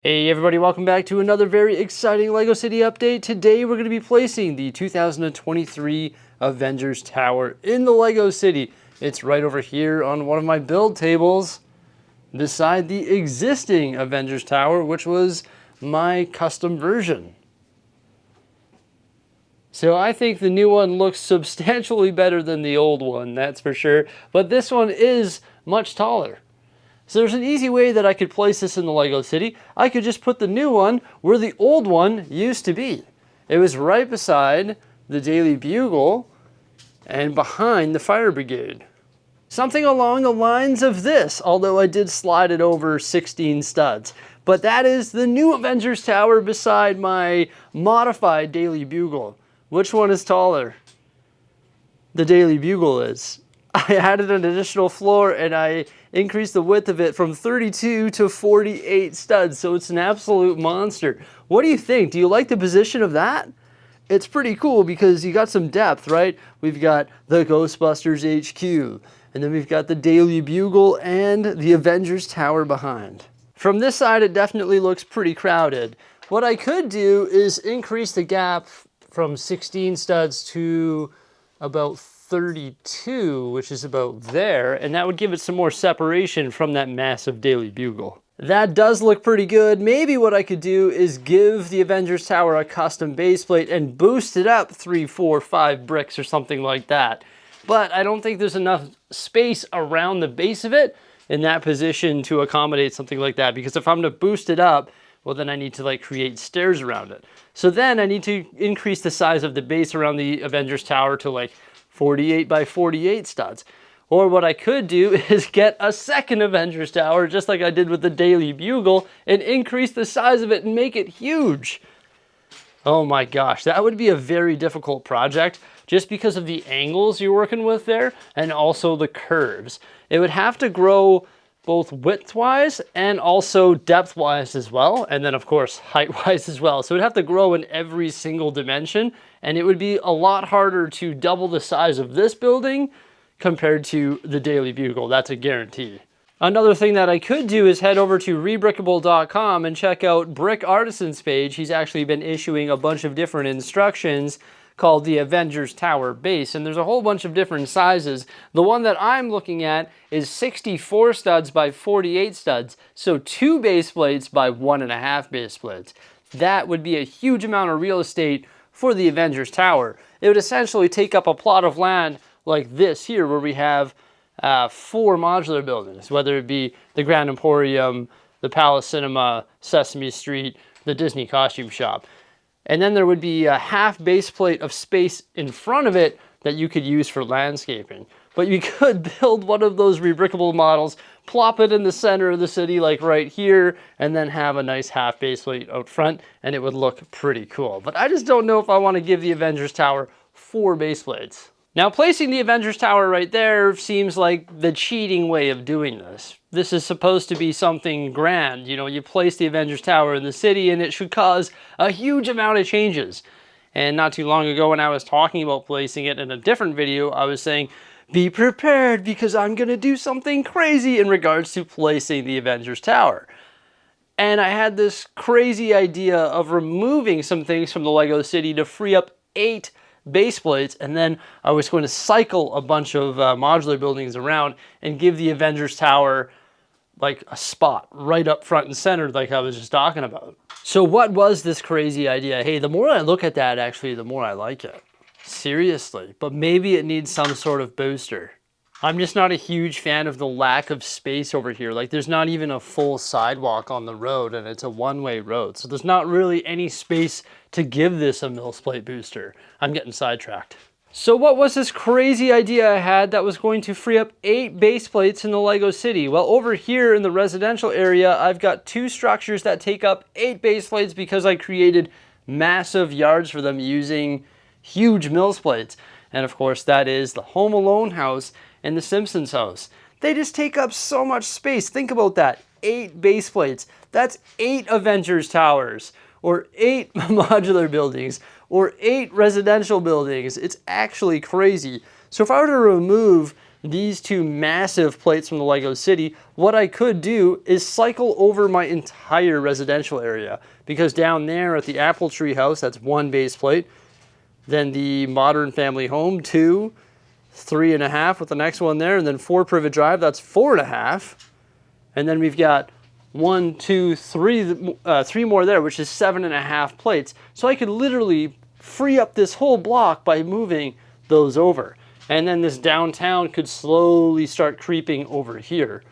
Hey everybody, welcome back to another very exciting LEGO City update. Today we're going to be placing the 2023 Avengers Tower in the LEGO City. It's right over here on one of my build tables beside the existing Avengers Tower, which was my custom version. So I think the new one looks substantially better than the old one, that's for sure. But this one is much taller. So there's an easy way that I could place this in the LEGO City. I could just put the new one where the old one used to be. It was right beside the Daily Bugle and behind the Fire Brigade. Something along the lines of this, although I did slide it over 16 studs. But that is the new Avengers Tower beside my modified Daily Bugle. Which one is taller? The Daily Bugle is. I added an additional floor and I increased the width of it from 32 to 48 studs, so it's an absolute monster. What do you think? Do you like the position of that? It's pretty cool because you got some depth, right? We've got the Ghostbusters HQ, and then we've got the Daily Bugle and the Avengers Tower behind. From this side, it definitely looks pretty crowded. What I could do is increase the gap from 16 studs to about 32, which is about there, and that would give it some more separation from that massive Daily Bugle. That does look pretty good. Maybe what I could do is give the Avengers Tower a custom base plate and boost it up 3, 4, 5 bricks or something like that. But I don't think there's enough space around the base of it in that position to accommodate something like that, because if I'm to boost it up, well then I need to create stairs around it. So then I need to increase the size of the base around the Avengers Tower to 48 by 48 studs. Or what I could do is get a second Avengers Tower, just like I did with the Daily Bugle, and increase the size of it and make it huge. Oh my gosh, that would be a very difficult project just because of the angles you're working with there and also the curves. It would have to grow both width-wise and also depth-wise as well, and then of course height-wise as well. So it would have to grow in every single dimension, and it would be a lot harder to double the size of this building compared to the Daily Bugle. That's a guarantee. Another thing that I could do is head over to rebrickable.com and check out Brick Artisan's page. He's actually been issuing a bunch of different instructions called the Avengers Tower base, and there's a whole bunch of different sizes. The one that I'm looking at is 64 studs by 48 studs, so 2 base plates by 1.5 base plates. That would be a huge amount of real estate for the Avengers Tower. It would essentially take up a plot of land like this here, where we have 4 modular buildings, whether it be the Grand Emporium, the Palace Cinema, Sesame Street, the Disney Costume Shop. And then there would be a half base plate of space in front of it that you could use for landscaping. But you could build one of those rebrickable models, plop it in the center of the city like right here, and then have a nice half base plate out front, and it would look pretty cool. But I just don't know if I want to give the Avengers Tower 4 base plates. Now, placing the Avengers Tower right there seems like the cheating way of doing this. This is supposed to be something grand. You know, you place the Avengers Tower in the city and it should cause a huge amount of changes. And not too long ago when I was talking about placing it in a different video, I was saying, be prepared because I'm going to do something crazy in regards to placing the Avengers Tower. And I had this crazy idea of removing some things from the LEGO City to free up 8 base plates, and then I was going to cycle a bunch of modular buildings around and give the Avengers Tower a spot right up front and center like I was just talking about. So what was this crazy idea? Hey, the more I look at that, actually, the more I like it. Seriously, but maybe it needs some sort of booster. I'm just not a huge fan of the lack of space over here. There's not even a full sidewalk on the road, and it's a one-way road. So there's not really any space to give this a mills plate booster. I'm getting sidetracked. So what was this crazy idea I had that was going to free up 8 base plates in the LEGO City? Well, over here in the residential area, I've got 2 structures that take up 8 base plates because I created massive yards for them using huge mills plates. And of course, that is the Home Alone house and the Simpsons house. They just take up so much space. Think about that. 8 base plates. That's 8 Avengers Towers, or 8 modular buildings, or 8 residential buildings. It's actually crazy. So if I were to remove these two massive plates from the Lego City, what I could do is cycle over my entire residential area. Because down there at the Apple Tree House, that's 1 base plate. Then the Modern Family Home, 2, 3.5 with the next one there. And then 4 Privet Drive, that's 4.5. And then we've got 1, 2, 3, 3 more there, which is 7.5 plates. So I could literally free up this whole block by moving those over. And then this downtown could slowly start creeping over here.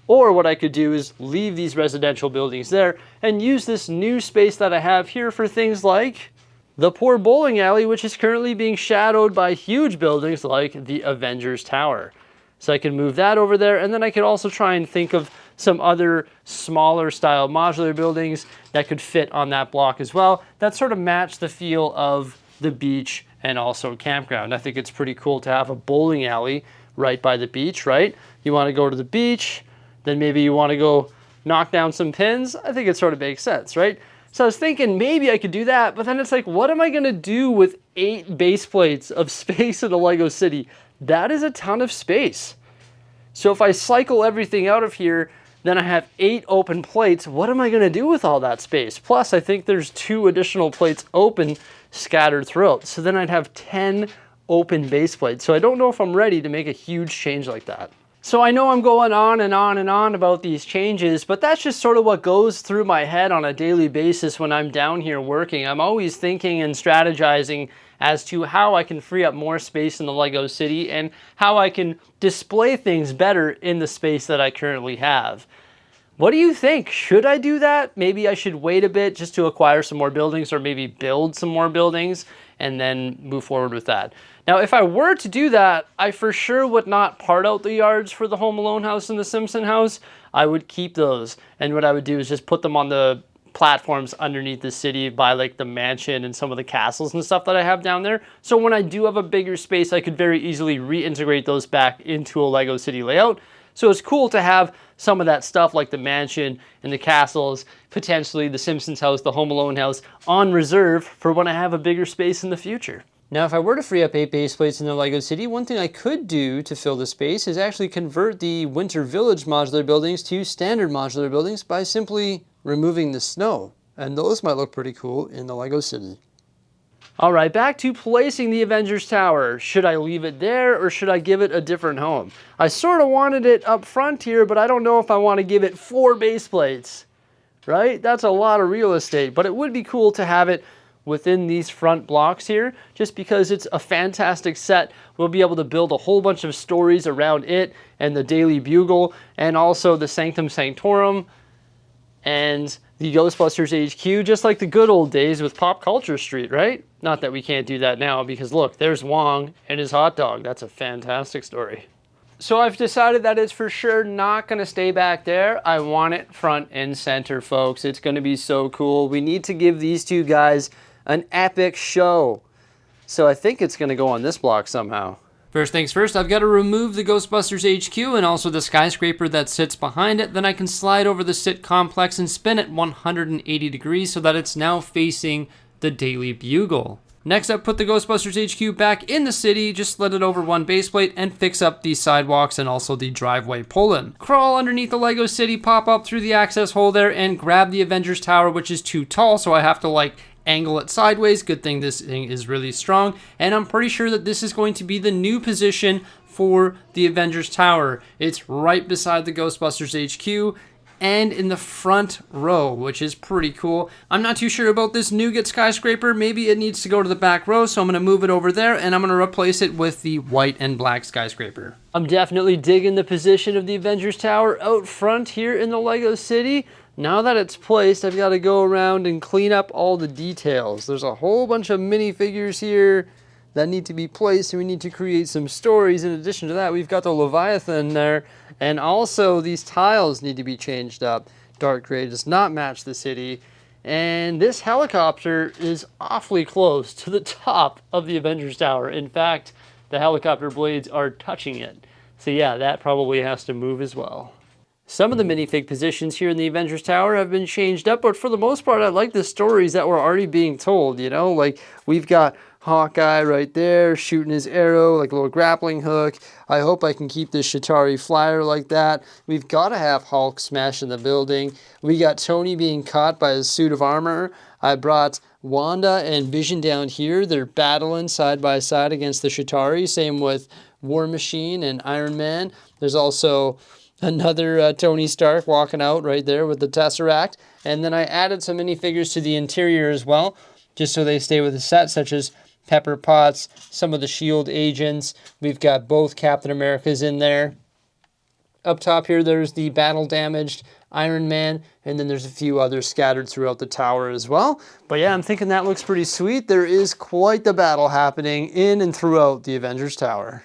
Or what I could do is leave these residential buildings there and use this new space that I have here for things like the poor bowling alley, which is currently being shadowed by huge buildings like the Avengers Tower. So I can move that over there, and then I could also try and think of some other smaller style modular buildings that could fit on that block as well, that sort of match the feel of the beach and also campground. I think it's pretty cool to have a bowling alley right by the beach, right? You want to go to the beach, then maybe you want to go knock down some pins. I think it sort of makes sense, right? So I was thinking maybe I could do that, but then it's like, what am I going to do with 8 base plates of space in the Lego City? That is a ton of space. So if I cycle everything out of here, then I have 8 open plates. What am I going to do with all that space? Plus, I think there's 2 additional plates open scattered throughout. So then I'd have 10 open base plates. So I don't know if I'm ready to make a huge change like that. So I know I'm going on and on and on about these changes, but that's just sort of what goes through my head on a daily basis when I'm down here working. I'm always thinking and strategizing as to how I can free up more space in the Lego City and how I can display things better in the space that I currently have. What do you think? Should I do that? Maybe I should wait a bit just to acquire some more buildings, or maybe build some more buildings and then move forward with that. Now, if I were to do that, I for sure would not part out the yards for the Home Alone house and the Simpson house. I would keep those. And what I would do is just put them on the platforms underneath the city by like the mansion and some of the castles and stuff that I have down there. So when I do have a bigger space, I could very easily reintegrate those back into a Lego City layout. So it's cool to have some of that stuff like the mansion and the castles, potentially the Simpsons house, the Home Alone house, on reserve for when I have a bigger space in the future. Now, if I were to free up 8 base plates in the Lego City, one thing I could do to fill the space is actually convert the Winter Village modular buildings to standard modular buildings by simply removing the snow. And those might look pretty cool in the Lego City. All right, back to placing the Avengers Tower. Should I leave it there or should I give it a different home? I sort of wanted it up front here, but I don't know if I want to give it 4 base plates, right? That's a lot of real estate, but it would be cool to have it within these front blocks here, just because it's a fantastic set. We'll be able to build a whole bunch of stories around it and the Daily Bugle and also the Sanctum Sanctorum and the Ghostbusters HQ, just like the good old days with Pop Culture Street, right? Not that we can't do that now, because look, there's Wong and his hot dog. That's a fantastic story. So I've decided that it's for sure not going to stay back there. I want it front and center, folks. It's going to be so cool. We need to give these two guys an epic show. So I think it's going to go on this block somehow. First things first, I've got to remove the Ghostbusters HQ and also the skyscraper that sits behind it. Then I can slide over the sit complex and spin it 180 degrees so that it's now facing the Daily Bugle. Next up, put the Ghostbusters HQ back in the city, just slid it over 1 base plate and fix up the sidewalks and also the driveway pull-in. Crawl underneath the Lego City, pop up through the access hole there and grab the Avengers Tower, which is too tall, so I have to angle it sideways. Good thing this thing is really strong, and I'm pretty sure that this is going to be the new position for the Avengers Tower. It's right beside the Ghostbusters HQ and in the front row, which is pretty cool. I'm not too sure about this nougat skyscraper. Maybe it needs to go to the back row, so I'm going to move it over there and I'm going to replace it with the white and black skyscraper. I'm definitely digging the position of the Avengers Tower out front here in the Lego City. Now that it's placed, I've got to go around and clean up all the details. There's a whole bunch of minifigures here that need to be placed, and we need to create some stories. In addition to that, we've got the Leviathan there, and also these tiles need to be changed up. Dark gray does not match the city, and this helicopter is awfully close to the top of the Avengers Tower. In fact, the helicopter blades are touching it. So yeah, that probably has to move as well. Some of the minifig positions here in the Avengers Tower have been changed up, but for the most part, I like the stories that were already being told, you know? Like, we've got Hawkeye right there, shooting his arrow like a little grappling hook. I hope I can keep this Chitauri flyer like that. We've got to have Hulk smashing the building. We got Tony being caught by his suit of armor. I brought Wanda and Vision down here. They're battling side by side against the Chitauri. Same with War Machine and Iron Man. There's also another Tony Stark walking out right there with the Tesseract. And then I added some minifigures to the interior as well, just so they stay with the set, such as Pepper Potts, some of the S.H.I.E.L.D. agents. We've got both Captain Americas in there. Up top here, there's the battle-damaged Iron Man, and then there's a few others scattered throughout the tower as well. But yeah, I'm thinking that looks pretty sweet. There is quite the battle happening in and throughout the Avengers Tower.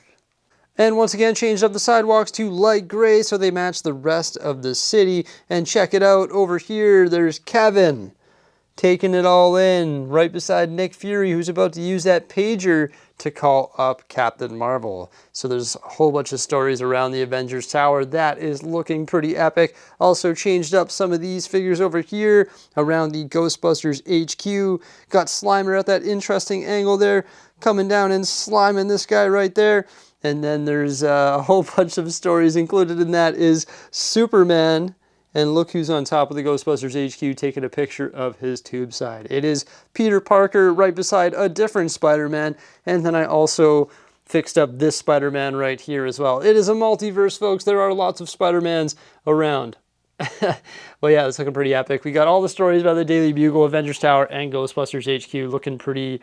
And once again, changed up the sidewalks to light gray so they match the rest of the city. And check it out, over here, there's Kevin taking it all in right beside Nick Fury, who's about to use that pager to call up Captain Marvel. So there's a whole bunch of stories around the Avengers Tower. That is looking pretty epic. Also changed up some of these figures over here around the Ghostbusters HQ. Got Slimer at that interesting angle there, coming down and sliming this guy right there. And then there's a whole bunch of stories. Included in that is Superman. And look who's on top of the Ghostbusters HQ taking a picture of his tube side. It is Peter Parker right beside a different Spider-Man. And then I also fixed up this Spider-Man right here as well. It is a multiverse, folks. There are lots of Spider-Mans around. Well, yeah, it's looking pretty epic. We got all the stories about the Daily Bugle, Avengers Tower, and Ghostbusters HQ looking pretty...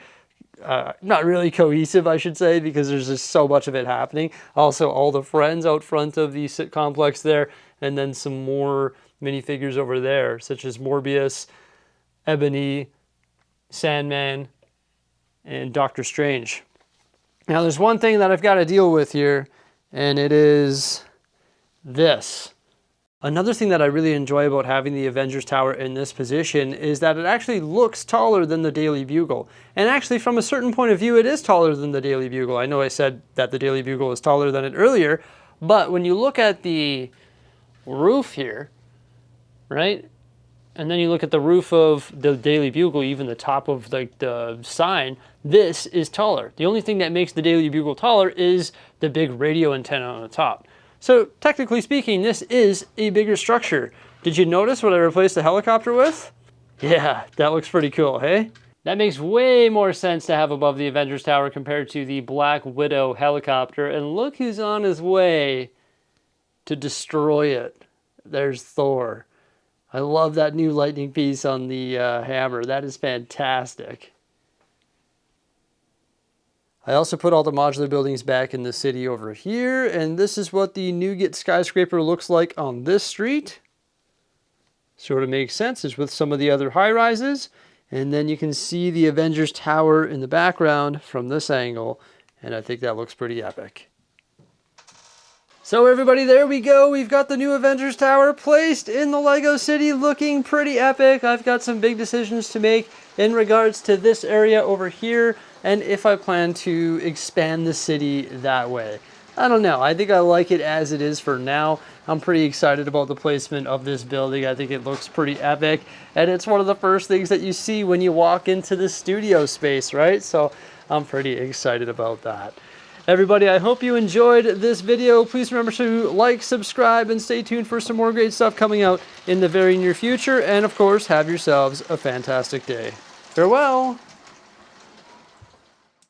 not really cohesive, I should say, because there's just so much of it happening. Also, all the friends out front of the sit complex there, and then some more minifigures over there, such as Morbius, Ebony, Sandman, and Doctor Strange. Now, there's one thing that I've got to deal with here, and it is this. Another thing that I really enjoy about having the Avengers Tower in this position is that it actually looks taller than the Daily Bugle. And actually, from a certain point of view, it is taller than the Daily Bugle. I know I said that the Daily Bugle is taller than it earlier, but when you look at the roof here, right? And then you look at the roof of the Daily Bugle, even the top of the sign, this is taller. The only thing that makes the Daily Bugle taller is the big radio antenna on the top. So technically speaking, this is a bigger structure. Did you notice what I replaced the helicopter with? Yeah, that looks pretty cool, hey? That makes way more sense to have above the Avengers Tower compared to the Black Widow helicopter. And look who's on his way to destroy it. There's Thor. I love that new lightning piece on the hammer. That is fantastic. I also put all the modular buildings back in the city over here, and this is what the Newgate skyscraper looks like on this street. Sort of makes sense. It's with some of the other high-rises, and then you can see the Avengers Tower in the background from this angle, and I think that looks pretty epic. So everybody, there we go. We've got the new Avengers Tower placed in the Lego City, looking pretty epic. I've got some big decisions to make in regards to this area over here, and if I plan to expand the city that way. I don't know. I think I like it as it is for now. I'm pretty excited about the placement of this building. I think it looks pretty epic, and it's one of the first things that you see when you walk into the studio space, right? So I'm pretty excited about that. Everybody, I hope you enjoyed this video. Please remember to like, subscribe, and stay tuned for some more great stuff coming out in the very near future. And of course, have yourselves a fantastic day. Farewell!